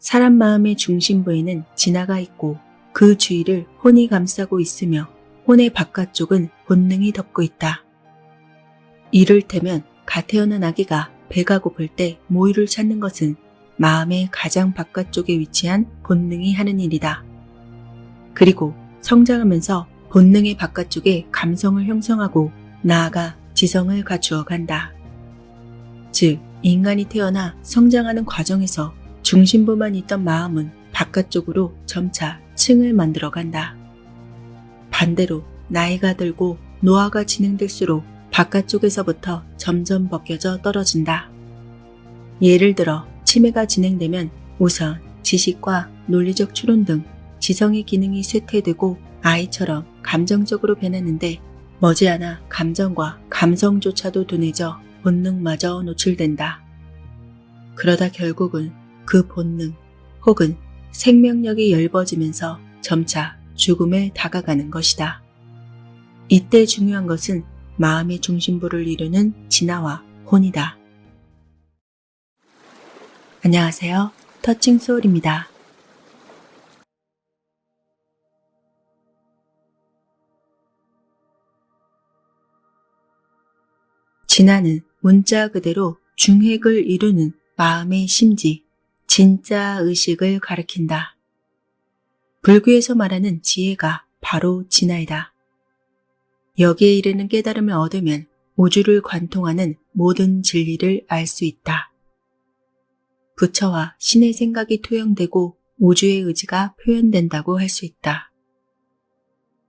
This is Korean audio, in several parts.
사람 마음의 중심부에는 진화가 있고 그 주위를 혼이 감싸고 있으며 혼의 바깥쪽은 본능이 덮고 있다. 이를테면 갓 태어난 아기가 배가 고플 때 모유를 찾는 것은 마음의 가장 바깥쪽에 위치한 본능이 하는 일이다. 그리고 성장하면서 본능의 바깥쪽에 감성을 형성하고 나아가 지성을 갖추어 간다. 즉, 인간이 태어나 성장하는 과정에서 중심부만 있던 마음은 바깥쪽으로 점차 층을 만들어 간다. 반대로 나이가 들고 노화가 진행될수록 바깥쪽에서부터 점점 벗겨져 떨어진다. 예를 들어 치매가 진행되면 우선 지식과 논리적 추론 등 지성의 기능이 쇠퇴되고 아이처럼 감정적으로 변하는데 머지않아 감정과 감성조차도 둔해져 본능마저 노출된다. 그러다 결국은 그 본능 혹은 생명력이 엷어지면서 점차 죽음에 다가가는 것이다. 이때 중요한 것은 마음의 중심부를 이루는 진화와 혼이다. 안녕하세요. 터칭 소울입니다. 진화는 문자 그대로 중핵을 이루는 마음의 심지, 진짜 의식을 가리킨다. 불교에서 말하는 지혜가 바로 진화이다. 여기에 이르는 깨달음을 얻으면 우주를 관통하는 모든 진리를 알 수 있다. 부처와 신의 생각이 투영되고 우주의 의지가 표현된다고 할 수 있다.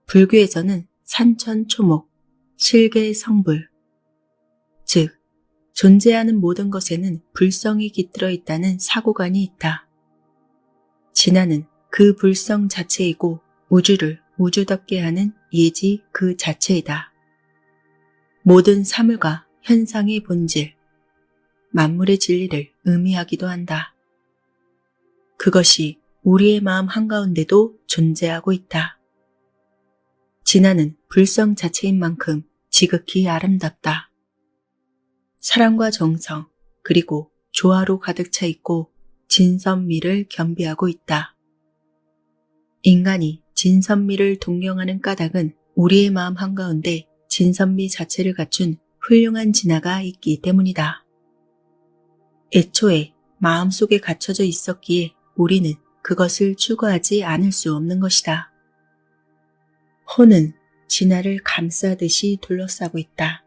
불교에서는 산천초목, 실계성불, 즉 존재하는 모든 것에는 불성이 깃들어 있다는 사고관이 있다. 진화는 그 불성 자체이고 우주를 우주답게 하는 예지 그 자체이다. 모든 사물과 현상의 본질, 만물의 진리를 의미하기도 한다. 그것이 우리의 마음 한가운데도 존재하고 있다. 진화는 불성 자체인 만큼 지극히 아름답다. 사랑과 정성, 그리고 조화로 가득 차 있고 진선미를 겸비하고 있다. 인간이 진선미를 동경하는 까닭은 우리의 마음 한가운데 진선미 자체를 갖춘 훌륭한 진화가 있기 때문이다. 애초에 마음속에 갖춰져 있었기에 우리는 그것을 추구하지 않을 수 없는 것이다. 혼은 진화를 감싸듯이 둘러싸고 있다.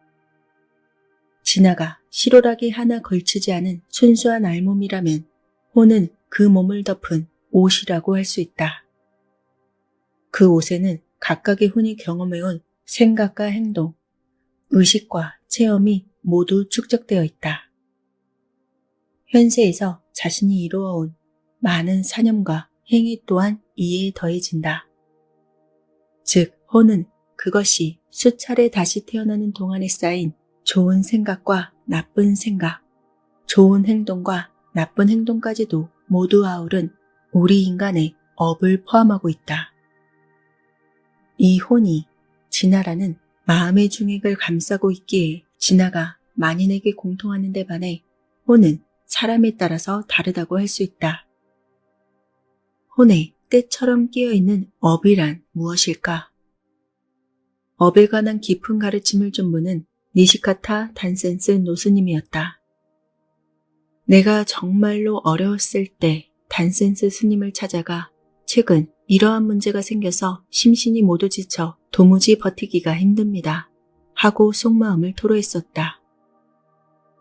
진화가 실오라기 하나 걸치지 않은 순수한 알몸이라면 혼은 그 몸을 덮은 옷이라고 할 수 있다. 그 옷에는 각각의 혼이 경험해온 생각과 행동, 의식과 체험이 모두 축적되어 있다. 현세에서 자신이 이루어온 많은 사념과 행위 또한 이에 더해진다. 즉, 혼은 그것이 수차례 다시 태어나는 동안에 쌓인 좋은 생각과 나쁜 생각, 좋은 행동과 나쁜 행동까지도 모두 아우른 우리 인간의 업을 포함하고 있다. 이 혼이 진화라는 마음의 중핵을 감싸고 있기에 진화가 만인에게 공통하는 데 반해 혼은 사람에 따라서 다르다고 할 수 있다. 혼에 때처럼 끼어있는 업이란 무엇일까? 업에 관한 깊은 가르침을 준 분은 니시카타 단센스 노스님이었다. 내가 정말로 어려웠을 때 단센스 스님을 찾아가 최근 이러한 문제가 생겨서 심신이 모두 지쳐 도무지 버티기가 힘듭니다. 하고 속마음을 토로했었다.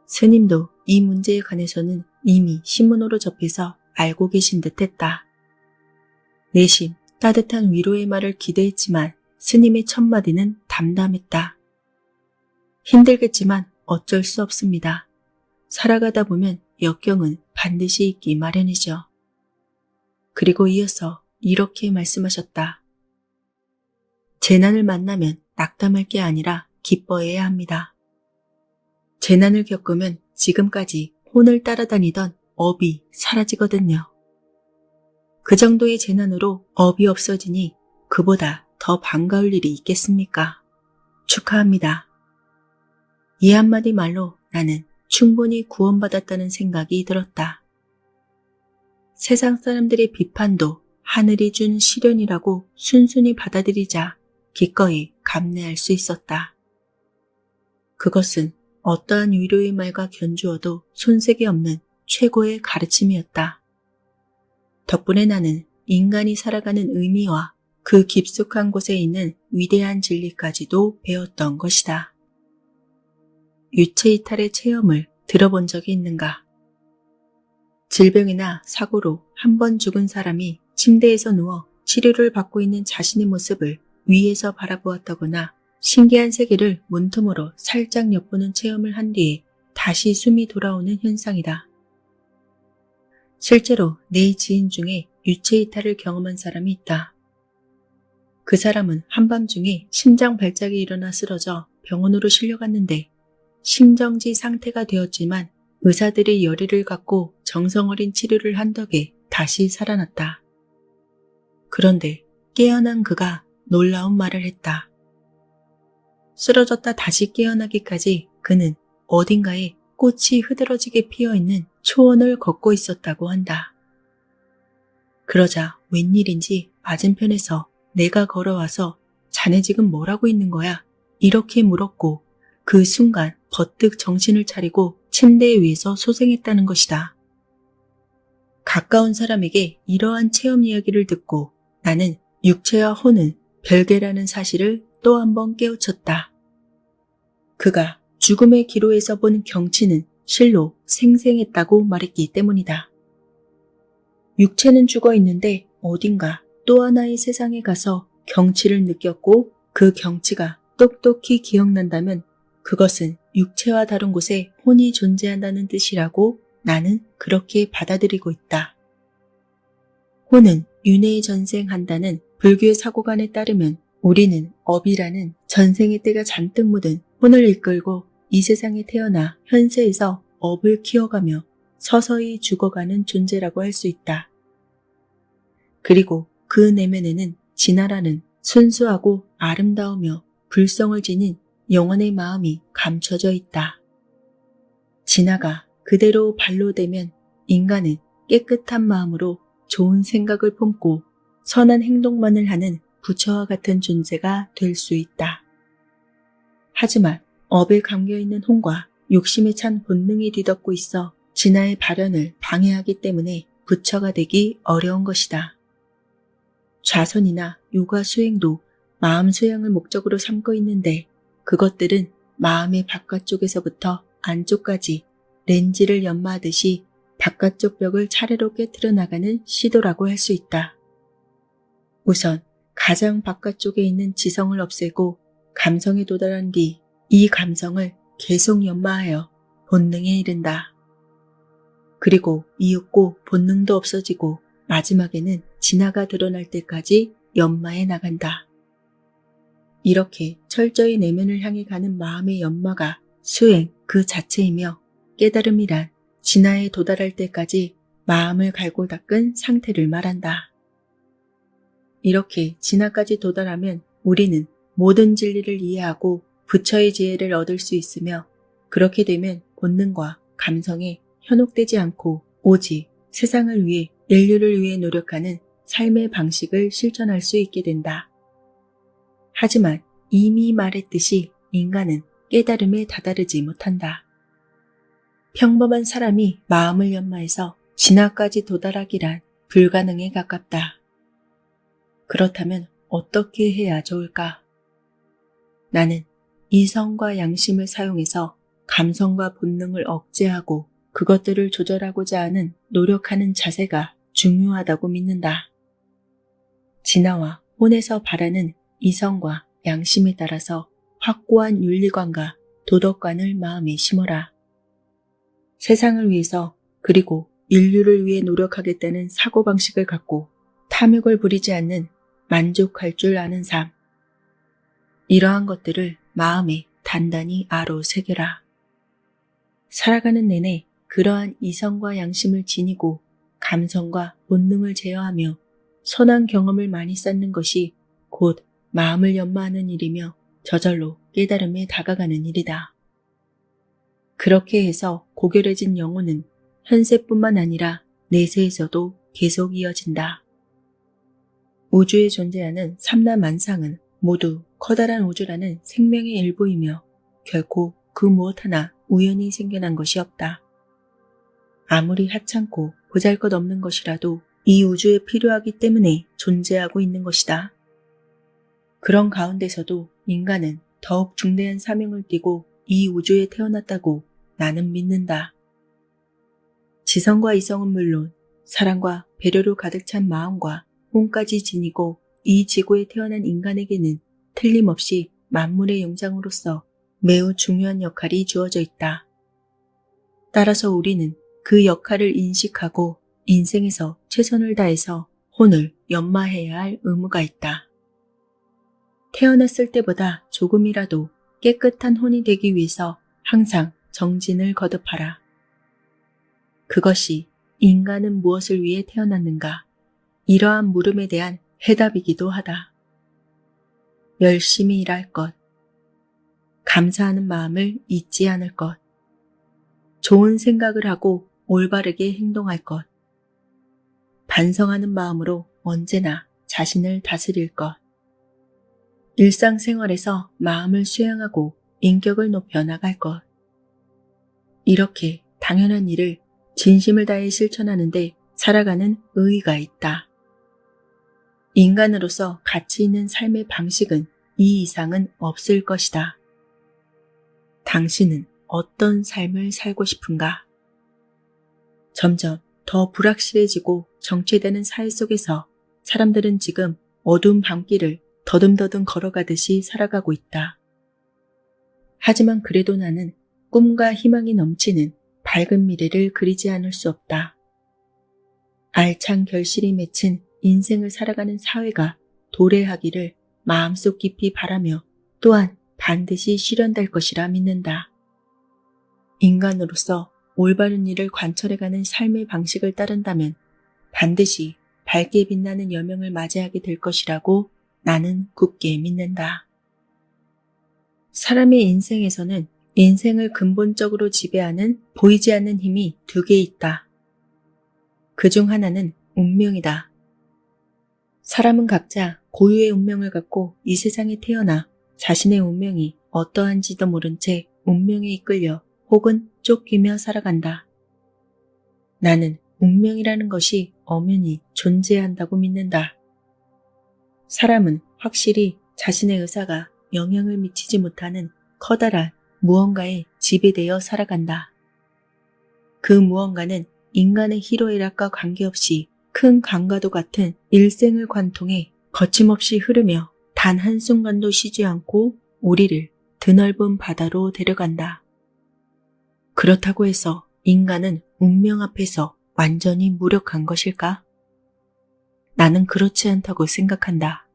스님도 이 문제에 관해서는 이미 신문으로 접해서 알고 계신 듯 했다. 내심 따뜻한 위로의 말을 기대했지만 스님의 첫마디는 담담했다. 힘들겠지만 어쩔 수 없습니다. 살아가다 보면 역경은 반드시 있기 마련이죠. 그리고 이어서 이렇게 말씀하셨다. 재난을 만나면 낙담할 게 아니라 기뻐해야 합니다. 재난을 겪으면 지금까지 혼을 따라다니던 업이 사라지거든요. 그 정도의 재난으로 업이 없어지니 그보다 더 반가울 일이 있겠습니까? 축하합니다. 이 한마디 말로 나는 충분히 구원받았다는 생각이 들었다. 세상 사람들의 비판도 하늘이 준 시련이라고 순순히 받아들이자 기꺼이 감내할 수 있었다. 그것은 어떠한 위로의 말과 견주어도 손색이 없는 최고의 가르침이었다. 덕분에 나는 인간이 살아가는 의미와 그 깊숙한 곳에 있는 위대한 진리까지도 배웠던 것이다. 유체이탈의 체험을 들어본 적이 있는가? 질병이나 사고로 한 번 죽은 사람이 침대에서 누워 치료를 받고 있는 자신의 모습을 위에서 바라보았다거나 신기한 세계를 문틈으로 살짝 엿보는 체험을 한 뒤에 다시 숨이 돌아오는 현상이다. 실제로 내 지인 중에 유체이탈을 경험한 사람이 있다. 그 사람은 한밤중에 심장 발작이 일어나 쓰러져 병원으로 실려갔는데 심정지 상태가 되었지만 의사들이 열의를 갖고 정성 어린 치료를 한 덕에 다시 살아났다. 그런데 깨어난 그가 놀라운 말을 했다. 쓰러졌다 다시 깨어나기까지 그는 어딘가에 꽃이 흐드러지게 피어있는 초원을 걷고 있었다고 한다. 그러자 웬일인지 맞은편에서 내가 걸어와서 자네 지금 뭘 하고 있는 거야? 이렇게 물었고 그 순간 버뜩 정신을 차리고 침대 위에서 소생했다는 것이다. 가까운 사람에게 이러한 체험 이야기를 듣고 나는 육체와 혼은 별개라는 사실을 또 한 번 깨우쳤다. 그가 죽음의 기로에서 본 경치는 실로 생생했다고 말했기 때문이다. 육체는 죽어 있는데 어딘가 또 하나의 세상에 가서 경치를 느꼈고 그 경치가 똑똑히 기억난다면 그것은 육체와 다른 곳에 혼이 존재한다는 뜻이라고 나는 그렇게 받아들이고 있다. 혼은 윤회에 전생한다는 불교의 사고관에 따르면 우리는 업이라는 전생의 때가 잔뜩 묻은 혼을 이끌고 이 세상에 태어나 현세에서 업을 키워가며 서서히 죽어가는 존재라고 할 수 있다. 그리고 그 내면에는 진화라는 순수하고 아름다우며 불성을 지닌 영혼의 마음이 감춰져 있다. 진화가 그대로 발로되면 인간은 깨끗한 마음으로 좋은 생각을 품고 선한 행동만을 하는 부처와 같은 존재가 될 수 있다. 하지만 업에 감겨있는 혼과 욕심에 찬 본능이 뒤덮고 있어 진화의 발현을 방해하기 때문에 부처가 되기 어려운 것이다. 좌선이나 요가 수행도 마음 수양을 목적으로 삼고 있는데 그것들은 마음의 바깥쪽에서부터 안쪽까지 렌즈를 연마하듯이 바깥쪽 벽을 차례로 깨트려 나가는 시도라고 할 수 있다. 우선 가장 바깥쪽에 있는 지성을 없애고 감성에 도달한 뒤 이 감성을 계속 연마하여 본능에 이른다. 그리고 이윽고 본능도 없어지고 마지막에는 진화가 드러날 때까지 연마해 나간다. 이렇게 철저히 내면을 향해 가는 마음의 연마가 수행 그 자체이며 깨달음이란 진화에 도달할 때까지 마음을 갈고 닦은 상태를 말한다. 이렇게 진화까지 도달하면 우리는 모든 진리를 이해하고 부처의 지혜를 얻을 수 있으며 그렇게 되면 본능과 감성에 현혹되지 않고 오직 세상을 위해 인류를 위해 노력하는 삶의 방식을 실천할 수 있게 된다. 하지만 이미 말했듯이 인간은 깨달음에 다다르지 못한다. 평범한 사람이 마음을 연마해서 진화까지 도달하기란 불가능에 가깝다. 그렇다면 어떻게 해야 좋을까? 나는 이성과 양심을 사용해서 감성과 본능을 억제하고 그것들을 조절하고자 하는 노력하는 자세가 중요하다고 믿는다. 진화와 혼에서 바라는 이성과 양심에 따라서 확고한 윤리관과 도덕관을 마음에 심어라. 세상을 위해서 그리고 인류를 위해 노력하겠다는 사고방식을 갖고 탐욕을 부리지 않는 만족할 줄 아는 삶. 이러한 것들을 마음에 단단히 아로 새겨라. 살아가는 내내 그러한 이성과 양심을 지니고 감성과 본능을 제어하며 선한 경험을 많이 쌓는 것이 곧 마음을 연마하는 일이며 저절로 깨달음에 다가가는 일이다. 그렇게 해서 고결해진 영혼은 현세뿐만 아니라 내세에서도 계속 이어진다. 우주에 존재하는 삼라만상은 모두 커다란 우주라는 생명의 일부이며 결코 그 무엇 하나 우연히 생겨난 것이 없다. 아무리 하찮고 보잘것없는 것이라도 이 우주에 필요하기 때문에 존재하고 있는 것이다. 그런 가운데서도 인간은 더욱 중대한 사명을 띠고 이 우주에 태어났다고 나는 믿는다. 지성과 이성은 물론 사랑과 배려로 가득 찬 마음과 혼까지 지니고 이 지구에 태어난 인간에게는 틀림없이 만물의 영장으로서 매우 중요한 역할이 주어져 있다. 따라서 우리는 그 역할을 인식하고 인생에서 최선을 다해서 혼을 연마해야 할 의무가 있다. 태어났을 때보다 조금이라도 깨끗한 혼이 되기 위해서 항상 정진을 거듭하라. 그것이 인간은 무엇을 위해 태어났는가? 이러한 물음에 대한 해답이기도 하다. 열심히 일할 것, 감사하는 마음을 잊지 않을 것, 좋은 생각을 하고 올바르게 행동할 것, 반성하는 마음으로 언제나 자신을 다스릴 것, 일상생활에서 마음을 수양하고 인격을 높여 나갈 것. 이렇게 당연한 일을 진심을 다해 실천하는데 살아가는 의의가 있다. 인간으로서 가치 있는 삶의 방식은 이 이상은 없을 것이다. 당신은 어떤 삶을 살고 싶은가? 점점 더 불확실해지고 정체되는 사회 속에서 사람들은 지금 어두운 밤길을 더듬더듬 걸어가듯이 살아가고 있다. 하지만 그래도 나는 꿈과 희망이 넘치는 밝은 미래를 그리지 않을 수 없다. 알찬 결실이 맺힌 인생을 살아가는 사회가 도래하기를 마음속 깊이 바라며 또한 반드시 실현될 것이라 믿는다. 인간으로서 올바른 일을 관철해가는 삶의 방식을 따른다면 반드시 밝게 빛나는 여명을 맞이하게 될 것이라고 나는 굳게 믿는다. 사람의 인생에서는 인생을 근본적으로 지배하는 보이지 않는 힘이 두 개 있다. 그중 하나는 운명이다. 사람은 각자 고유의 운명을 갖고 이 세상에 태어나 자신의 운명이 어떠한지도 모른 채 운명에 이끌려 혹은 쫓기며 살아간다. 나는 운명이라는 것이 엄연히 존재한다고 믿는다. 사람은 확실히 자신의 의사가 영향을 미치지 못하는 커다란 무언가에 지배되어 살아간다. 그 무언가는 인간의 희로애락과 관계없이 큰 강과도 같은 일생을 관통해 거침없이 흐르며 단 한순간도 쉬지 않고 우리를 드넓은 바다로 데려간다. 그렇다고 해서 인간은 운명 앞에서 완전히 무력한 것일까? 나는 그렇지 않다고 생각한다.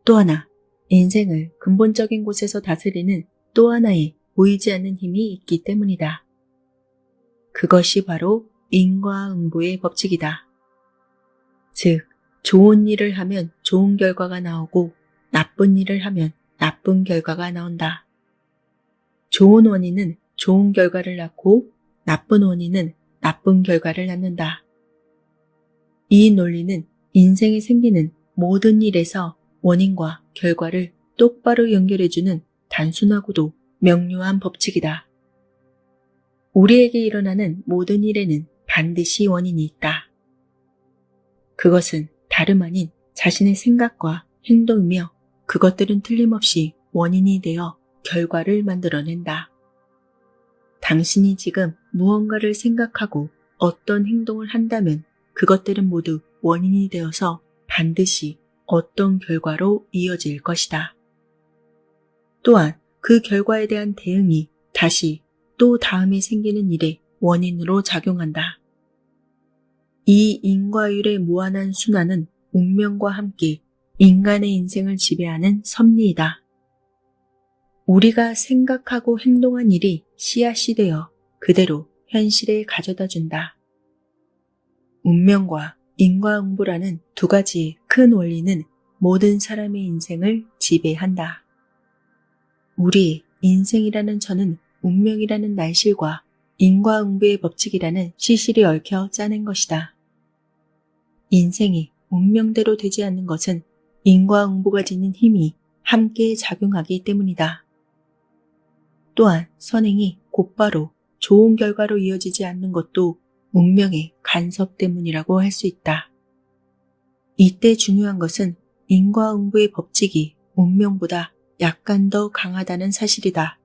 또 하나, 인생을 근본적인 곳에서 다스리는 또 하나의 보이지 않는 힘이 있기 때문이다. 그것이 바로 인과응보의 법칙이다. 즉, 좋은 일을 하면 좋은 결과가 나오고 나쁜 일을 하면 나쁜 결과가 나온다. 좋은 원인은 좋은 결과를 낳고 나쁜 원인은 나쁜 결과를 낳는다. 이 논리는 인생에 생기는 모든 일에서 원인과 결과를 똑바로 연결해주는 단순하고도 명료한 법칙이다. 우리에게 일어나는 모든 일에는 반드시 원인이 있다. 그것은 다름 아닌 자신의 생각과 행동이며 그것들은 틀림없이 원인이 되어 결과를 만들어낸다. 당신이 지금 무언가를 생각하고 어떤 행동을 한다면 그것들은 모두 원인이 되어서 반드시 어떤 결과로 이어질 것이다. 또한 그 결과에 대한 대응이 다시 또 다음에 생기는 일의 원인으로 작용한다. 이 인과율의 무한한 순환은 운명과 함께 인간의 인생을 지배하는 섭리이다. 우리가 생각하고 행동한 일이 씨앗이 되어 그대로 현실에 가져다 준다. 운명과 인과응보라는 두 가지의 큰 원리는 모든 사람의 인생을 지배한다. 우리의 인생이라는 저는 운명이라는 날실과 인과응보의 법칙이라는 시실이 얽혀 짜낸 것이다. 인생이 운명대로 되지 않는 것은 인과응보가 지닌 힘이 함께 작용하기 때문이다. 또한 선행이 곧바로 좋은 결과로 이어지지 않는 것도 운명의 간섭 때문이라고 할 수 있다. 이때 중요한 것은 인과응보의 법칙이 운명보다 약간 더 강하다는 사실이다.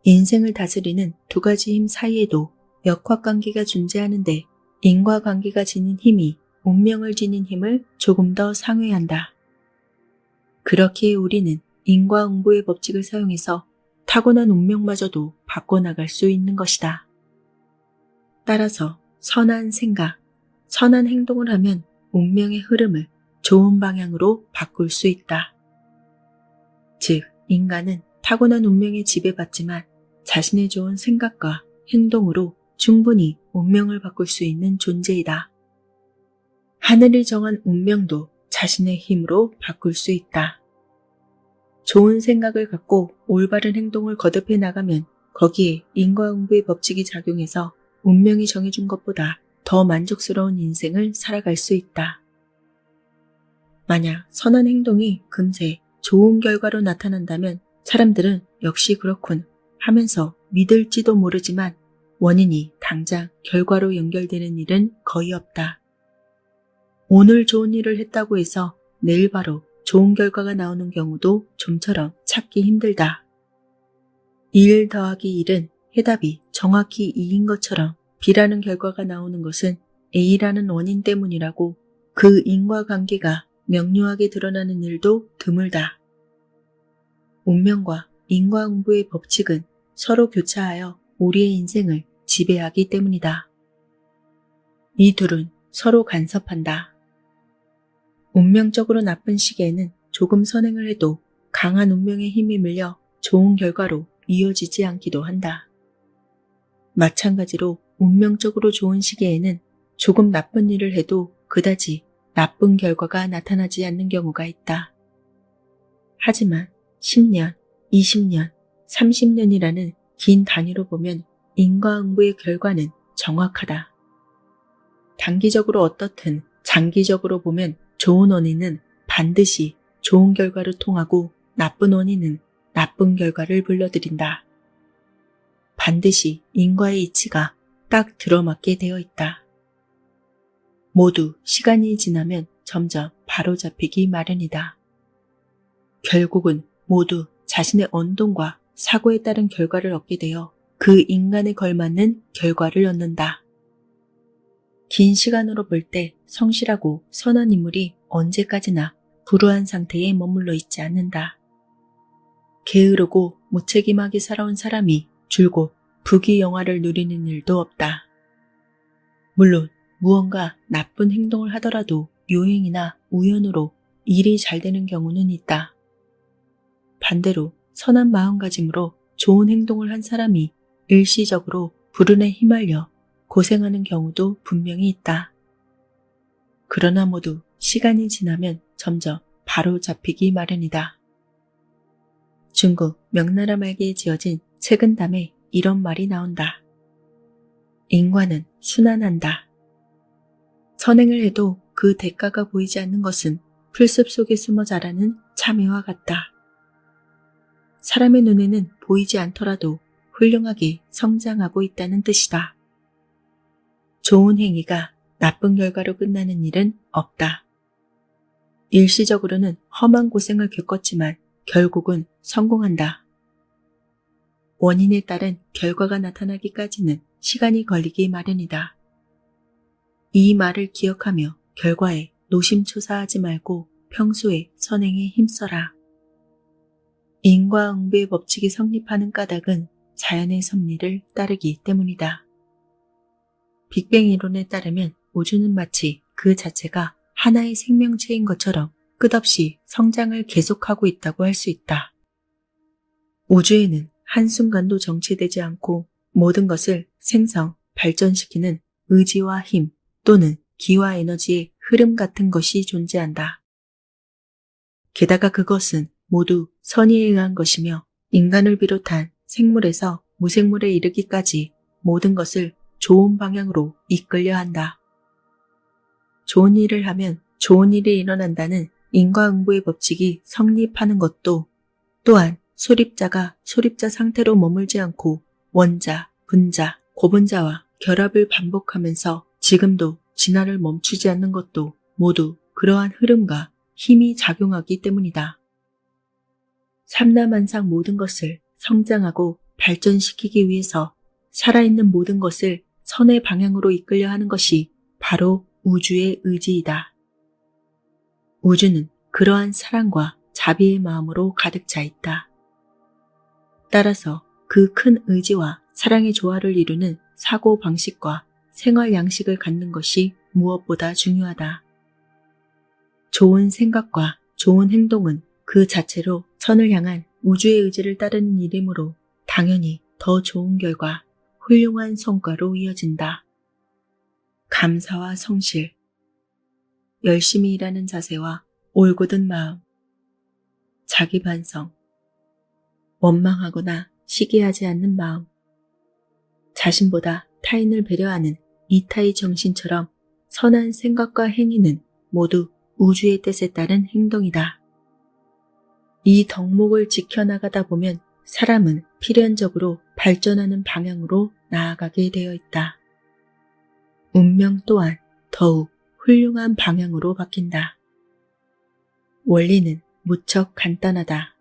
인생을 다스리는 두 가지 힘 사이에도 역학관계가 존재하는데 인과관계가 지닌 힘이 운명을 지닌 힘을 조금 더 상회한다. 그렇기에 우리는 인과응보의 법칙을 사용해서 타고난 운명마저도 바꿔나갈 수 있는 것이다. 따라서 선한 생각, 선한 행동을 하면 운명의 흐름을 좋은 방향으로 바꿀 수 있다. 즉, 인간은 타고난 운명에 지배받지만 자신의 좋은 생각과 행동으로 충분히 운명을 바꿀 수 있는 존재이다. 하늘이 정한 운명도 자신의 힘으로 바꿀 수 있다. 좋은 생각을 갖고 올바른 행동을 거듭해 나가면 거기에 인과응보의 법칙이 작용해서 운명이 정해준 것보다 더 만족스러운 인생을 살아갈 수 있다. 만약 선한 행동이 금세 좋은 결과로 나타난다면 사람들은 역시 그렇군 하면서 믿을지도 모르지만 원인이 당장 결과로 연결되는 일은 거의 없다. 오늘 좋은 일을 했다고 해서 내일 바로 좋은 결과가 나오는 경우도 좀처럼 찾기 힘들다. 1 더하기 1은 해답이 정확히 2인 것처럼 B라는 결과가 나오는 것은 A라는 원인 때문이라고 그 인과관계가 명료하게 드러나는 일도 드물다. 운명과 인과응보의 법칙은 서로 교차하여 우리의 인생을 지배하기 때문이다. 이 둘은 서로 간섭한다. 운명적으로 나쁜 시기에는 조금 선행을 해도 강한 운명의 힘이 밀려 좋은 결과로 이어지지 않기도 한다. 마찬가지로 운명적으로 좋은 시기에는 조금 나쁜 일을 해도 그다지 나쁜 결과가 나타나지 않는 경우가 있다. 하지만 10년, 20년, 30년이라는 긴 단위로 보면 인과응보의 결과는 정확하다. 단기적으로 어떻든 장기적으로 보면 좋은 원인은 반드시 좋은 결과를 통하고 나쁜 원인은 나쁜 결과를 불러들인다. 반드시 인과의 이치가 딱 들어맞게 되어 있다. 모두 시간이 지나면 점점 바로잡히기 마련이다. 결국은 모두 자신의 언동과 사고에 따른 결과를 얻게 되어 그 인간에 걸맞는 결과를 얻는다. 긴 시간으로 볼 때 성실하고 선한 인물이 언제까지나 불우한 상태에 머물러 있지 않는다. 게으르고 무책임하게 살아온 사람이 줄곧 부귀영화를 누리는 일도 없다. 물론 무언가 나쁜 행동을 하더라도 요행이나 우연으로 일이 잘 되는 경우는 있다. 반대로 선한 마음가짐으로 좋은 행동을 한 사람이 일시적으로 불운에 휘말려 고생하는 경우도 분명히 있다. 그러나 모두 시간이 지나면 점점 바로 잡히기 마련이다. 중국 명나라 말기에 지어진 책은담에 이런 말이 나온다. 인과는 순환한다. 선행을 해도 그 대가가 보이지 않는 것은 풀숲 속에 숨어 자라는 참외와 같다. 사람의 눈에는 보이지 않더라도 훌륭하게 성장하고 있다는 뜻이다. 좋은 행위가 나쁜 결과로 끝나는 일은 없다. 일시적으로는 험한 고생을 겪었지만 결국은 성공한다. 원인에 따른 결과가 나타나기까지는 시간이 걸리기 마련이다. 이 말을 기억하며 결과에 노심초사하지 말고 평소에 선행에 힘써라. 인과응보의 법칙이 성립하는 까닭은 자연의 섭리를 따르기 때문이다. 빅뱅 이론에 따르면 우주는 마치 그 자체가 하나의 생명체인 것처럼 끝없이 성장을 계속하고 있다고 할 수 있다. 우주에는 한순간도 정체되지 않고 모든 것을 생성, 발전시키는 의지와 힘 또는 기와 에너지의 흐름 같은 것이 존재한다. 게다가 그것은 모두 선의에 의한 것이며 인간을 비롯한 생물에서 무생물에 이르기까지 모든 것을 좋은 방향으로 이끌려 한다. 좋은 일을 하면 좋은 일이 일어난다는 인과응보의 법칙이 성립하는 것도 또한 소립자가 소립자 상태로 머물지 않고 원자, 분자, 고분자와 결합을 반복하면서 지금도 진화를 멈추지 않는 것도 모두 그러한 흐름과 힘이 작용하기 때문이다. 삼라만상 모든 것을 성장하고 발전시키기 위해서 살아있는 모든 것을 선의 방향으로 이끌려 하는 것이 바로 우주의 의지이다. 우주는 그러한 사랑과 자비의 마음으로 가득 차 있다. 따라서 그 큰 의지와 사랑의 조화를 이루는 사고 방식과 생활 양식을 갖는 것이 무엇보다 중요하다. 좋은 생각과 좋은 행동은 그 자체로 선을 향한 우주의 의지를 따르는 일이므로 당연히 더 좋은 결과, 훌륭한 성과로 이어진다. 감사와 성실, 열심히 일하는 자세와 올곧은 마음, 자기 반성, 원망하거나 시기하지 않는 마음, 자신보다 타인을 배려하는 이타의 정신처럼 선한 생각과 행위는 모두 우주의 뜻에 따른 행동이다. 이 덕목을 지켜나가다 보면 사람은 필연적으로 발전하는 방향으로 나아가게 되어 있다. 운명 또한 더욱 훌륭한 방향으로 바뀐다. 원리는 무척 간단하다.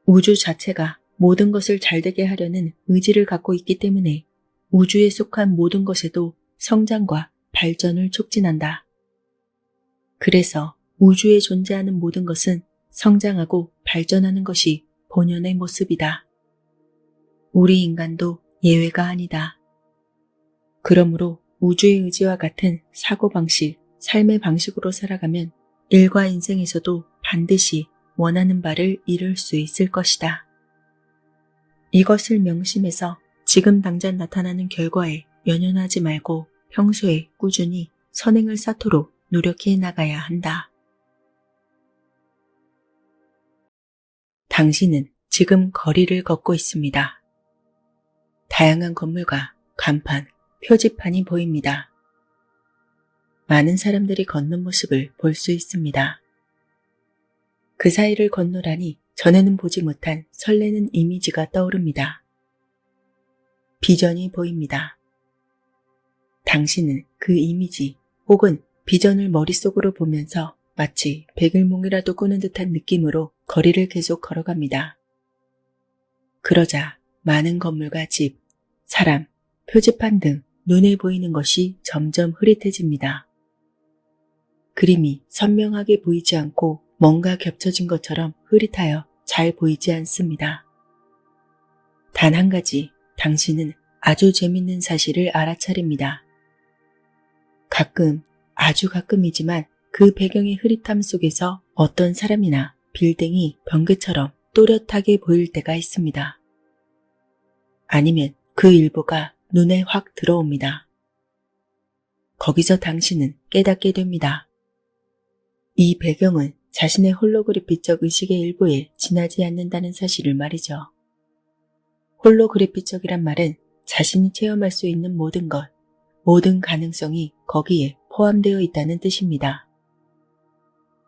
우주 자체가 모든 것을 잘되게 하려는 의지를 갖고 있기 때문에 우주에 속한 모든 것에도 성장과 발전을 촉진한다. 그래서 우주에 존재하는 모든 것은 성장하고 발전하는 것이 본연의 모습이다. 우리 인간도 예외가 아니다. 그러므로 우주의 의지와 같은 사고방식, 삶의 방식으로 살아가면 일과 인생에서도 반드시 원하는 바를 이룰 수 있을 것이다. 이것을 명심해서 지금 당장 나타나는 결과에 연연하지 말고 평소에 꾸준히 선행을 쌓도록 노력해 나가야 한다. 당신은 지금 거리를 걷고 있습니다. 다양한 건물과 간판, 표지판이 보입니다. 많은 사람들이 걷는 모습을 볼 수 있습니다. 그 사이를 건너라니 전에는 보지 못한 설레는 이미지가 떠오릅니다. 비전이 보입니다. 당신은 그 이미지 혹은 비전을 머릿속으로 보면서 마치 백일몽이라도 꾸는 듯한 느낌으로 거리를 계속 걸어갑니다. 그러자 많은 건물과 집, 사람, 표지판 등 눈에 보이는 것이 점점 흐릿해집니다. 그림이 선명하게 보이지 않고 뭔가 겹쳐진 것처럼 흐릿하여 잘 보이지 않습니다. 단 한 가지, 당신은 아주 재밌는 사실을 알아차립니다. 가끔, 아주 가끔이지만 그 배경의 흐릿함 속에서 어떤 사람이나 빌딩이 번개처럼 또렷하게 보일 때가 있습니다. 아니면 그 일부가 눈에 확 들어옵니다. 거기서 당신은 깨닫게 됩니다. 이 배경은 자신의 홀로그래피적 의식의 일부에 지나지 않는다는 사실을 말이죠. 홀로그래피적이란 말은 자신이 체험할 수 있는 모든 것, 모든 가능성이 거기에 포함되어 있다는 뜻입니다.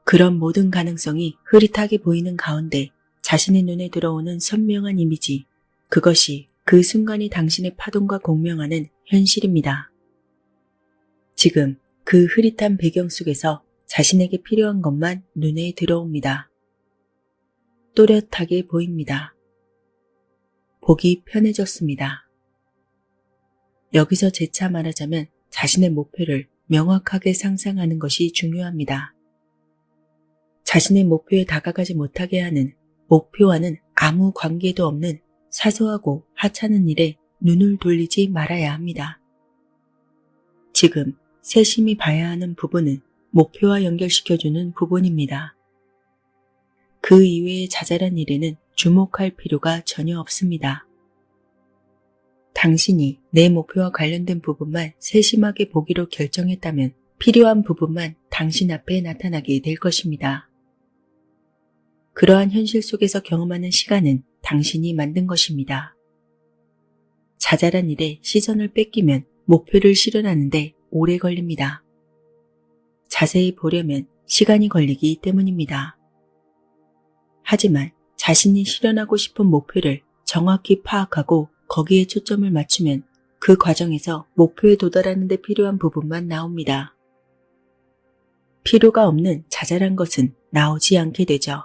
그런 모든 가능성이 흐릿하게 보이는 가운데 자신의 눈에 들어오는 선명한 이미지, 그것이 그 순간이 당신의 파동과 공명하는 현실입니다. 지금 그 흐릿한 배경 속에서 자신에게 필요한 것만 눈에 들어옵니다. 또렷하게 보입니다. 보기 편해졌습니다. 여기서 재차 말하자면 자신의 목표를 명확하게 상상하는 것이 중요합니다. 자신의 목표에 다가가지 못하게 하는 목표와는 아무 관계도 없는 사소하고 하찮은 일에 눈을 돌리지 말아야 합니다. 지금 세심히 봐야 하는 부분은 목표와 연결시켜주는 부분입니다. 그 이외의 자잘한 일에는 주목할 필요가 전혀 없습니다. 당신이 내 목표와 관련된 부분만 세심하게 보기로 결정했다면 필요한 부분만 당신 앞에 나타나게 될 것입니다. 그러한 현실 속에서 경험하는 시간은 당신이 만든 것입니다. 자잘한 일에 시선을 뺏기면 목표를 실현하는데 오래 걸립니다. 자세히 보려면 시간이 걸리기 때문입니다. 하지만 자신이 실현하고 싶은 목표를 정확히 파악하고 거기에 초점을 맞추면 그 과정에서 목표에 도달하는 데 필요한 부분만 나옵니다. 필요가 없는 자잘한 것은 나오지 않게 되죠.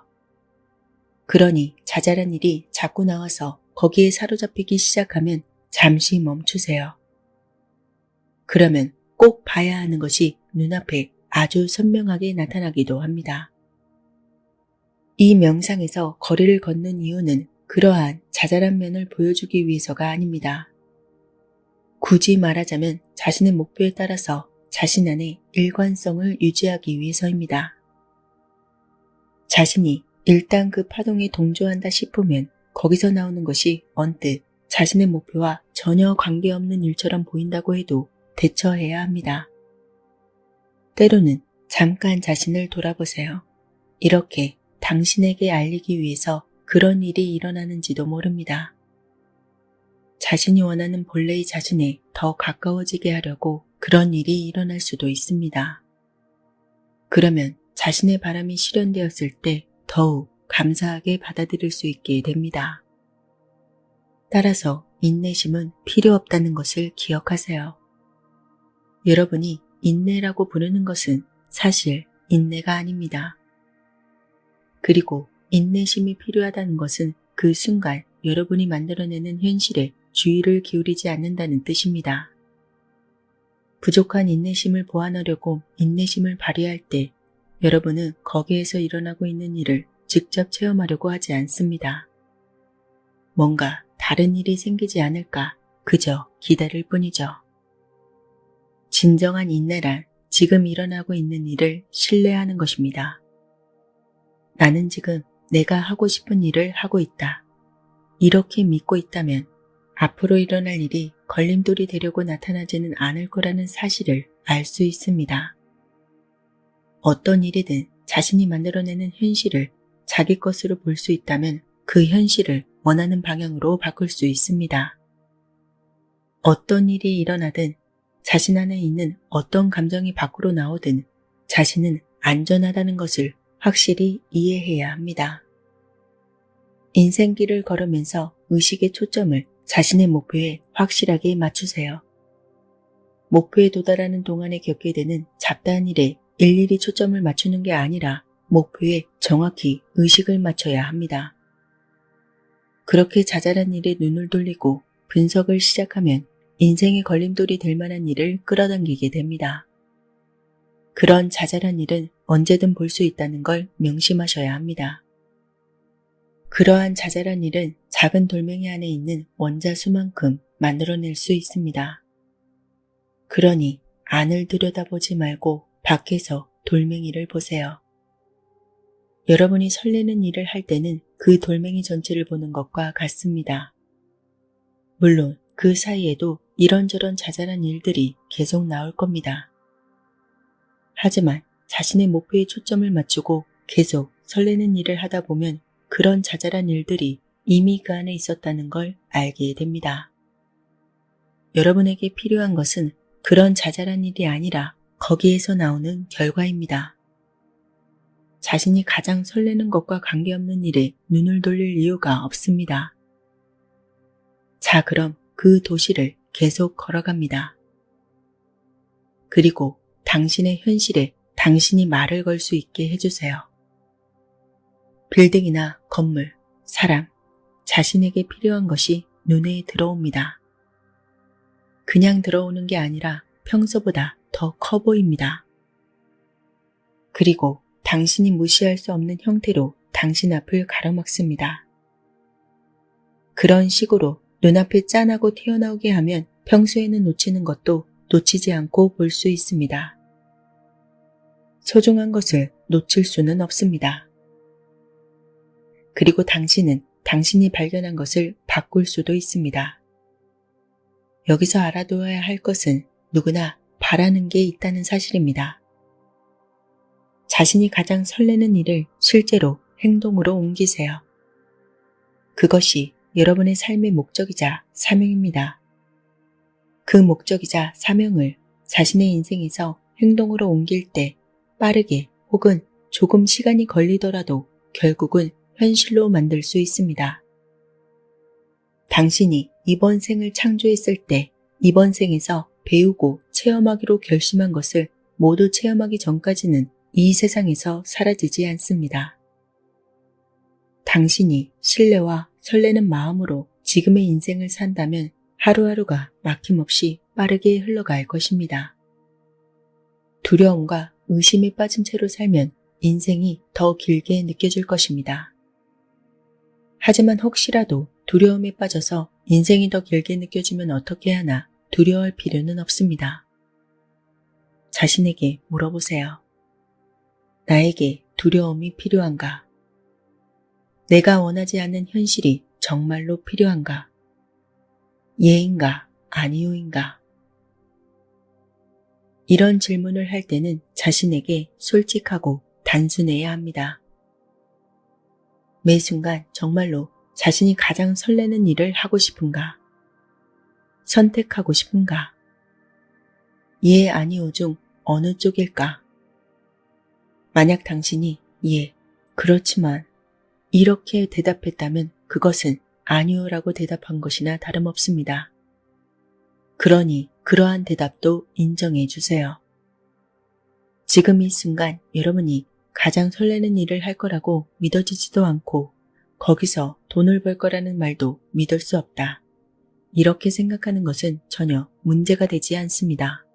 그러니 자잘한 일이 자꾸 나와서 거기에 사로잡히기 시작하면 잠시 멈추세요. 그러면 꼭 봐야 하는 것이 눈앞에 아주 선명하게 나타나기도 합니다. 이 명상에서 거리를 걷는 이유는 그러한 자잘한 면을 보여주기 위해서가 아닙니다. 굳이 말하자면 자신의 목표에 따라서 자신 안의 일관성을 유지하기 위해서입니다. 자신이 일단 그 파동에 동조한다 싶으면 거기서 나오는 것이 언뜻 자신의 목표와 전혀 관계없는 일처럼 보인다고 해도 대처해야 합니다. 때로는 잠깐 자신을 돌아보세요. 이렇게 당신에게 알리기 위해서 그런 일이 일어나는지도 모릅니다. 자신이 원하는 본래의 자신에 더 가까워지게 하려고 그런 일이 일어날 수도 있습니다. 그러면 자신의 바람이 실현되었을 때 더욱 감사하게 받아들일 수 있게 됩니다. 따라서 인내심은 필요 없다는 것을 기억하세요. 여러분이 인내라고 부르는 것은 사실 인내가 아닙니다. 그리고 인내심이 필요하다는 것은 그 순간 여러분이 만들어내는 현실에 주의를 기울이지 않는다는 뜻입니다. 부족한 인내심을 보완하려고 인내심을 발휘할 때 여러분은 거기에서 일어나고 있는 일을 직접 체험하려고 하지 않습니다. 뭔가 다른 일이 생기지 않을까 그저 기다릴 뿐이죠. 진정한 인내란 지금 일어나고 있는 일을 신뢰하는 것입니다. 나는 지금 내가 하고 싶은 일을 하고 있다. 이렇게 믿고 있다면 앞으로 일어날 일이 걸림돌이 되려고 나타나지는 않을 거라는 사실을 알 수 있습니다. 어떤 일이든 자신이 만들어내는 현실을 자기 것으로 볼 수 있다면 그 현실을 원하는 방향으로 바꿀 수 있습니다. 어떤 일이 일어나든 자신 안에 있는 어떤 감정이 밖으로 나오든 자신은 안전하다는 것을 확실히 이해해야 합니다. 인생길을 걸으면서 의식의 초점을 자신의 목표에 확실하게 맞추세요. 목표에 도달하는 동안에 겪게 되는 잡다한 일에 일일이 초점을 맞추는 게 아니라 목표에 정확히 의식을 맞춰야 합니다. 그렇게 자잘한 일에 눈을 돌리고 분석을 시작하면 인생의 걸림돌이 될 만한 일을 끌어당기게 됩니다. 그런 자잘한 일은 언제든 볼 수 있다는 걸 명심하셔야 합니다. 그러한 자잘한 일은 작은 돌멩이 안에 있는 원자수만큼 만들어낼 수 있습니다. 그러니 안을 들여다보지 말고 밖에서 돌멩이를 보세요. 여러분이 설레는 일을 할 때는 그 돌멩이 전체를 보는 것과 같습니다. 물론 그 사이에도 이런저런 자잘한 일들이 계속 나올 겁니다. 하지만 자신의 목표에 초점을 맞추고 계속 설레는 일을 하다 보면 그런 자잘한 일들이 이미 그 안에 있었다는 걸 알게 됩니다. 여러분에게 필요한 것은 그런 자잘한 일이 아니라 거기에서 나오는 결과입니다. 자신이 가장 설레는 것과 관계없는 일에 눈을 돌릴 이유가 없습니다. 자, 그럼 그 도시를 계속 걸어갑니다. 그리고 당신의 현실에 당신이 말을 걸 수 있게 해주세요. 빌딩이나 건물, 사람, 자신에게 필요한 것이 눈에 들어옵니다. 그냥 들어오는 게 아니라 평소보다 더 커 보입니다. 그리고 당신이 무시할 수 없는 형태로 당신 앞을 가로막습니다. 그런 식으로 눈앞에 짠하고 튀어나오게 하면 평소에는 놓치는 것도 놓치지 않고 볼 수 있습니다. 소중한 것을 놓칠 수는 없습니다. 그리고 당신은 당신이 발견한 것을 바꿀 수도 있습니다. 여기서 알아두어야 할 것은 누구나 바라는 게 있다는 사실입니다. 자신이 가장 설레는 일을 실제로 행동으로 옮기세요. 그것이 여러분의 삶의 목적이자 사명입니다. 그 목적이자 사명을 자신의 인생에서 행동으로 옮길 때 빠르게 혹은 조금 시간이 걸리더라도 결국은 현실로 만들 수 있습니다. 당신이 이번 생을 창조했을 때 이번 생에서 배우고 체험하기로 결심한 것을 모두 체험하기 전까지는 이 세상에서 사라지지 않습니다. 당신이 신뢰와 설레는 마음으로 지금의 인생을 산다면 하루하루가 막힘없이 빠르게 흘러갈 것입니다. 두려움과 의심에 빠진 채로 살면 인생이 더 길게 느껴질 것입니다. 하지만 혹시라도 두려움에 빠져서 인생이 더 길게 느껴지면 어떻게 하나 두려워할 필요는 없습니다. 자신에게 물어보세요. 나에게 두려움이 필요한가? 내가 원하지 않는 현실이 정말로 필요한가? 예인가 아니오인가? 이런 질문을 할 때는 자신에게 솔직하고 단순해야 합니다. 매 순간 정말로 자신이 가장 설레는 일을 하고 싶은가? 선택하고 싶은가? 예, 아니오 중 어느 쪽일까? 만약 당신이 예, 그렇지만 이렇게 대답했다면 그것은 아니오라고 대답한 것이나 다름없습니다. 그러니 그러한 대답도 인정해 주세요. 지금 이 순간 여러분이 가장 설레는 일을 할 거라고 믿어지지도 않고 거기서 돈을 벌 거라는 말도 믿을 수 없다. 이렇게 생각하는 것은 전혀 문제가 되지 않습니다.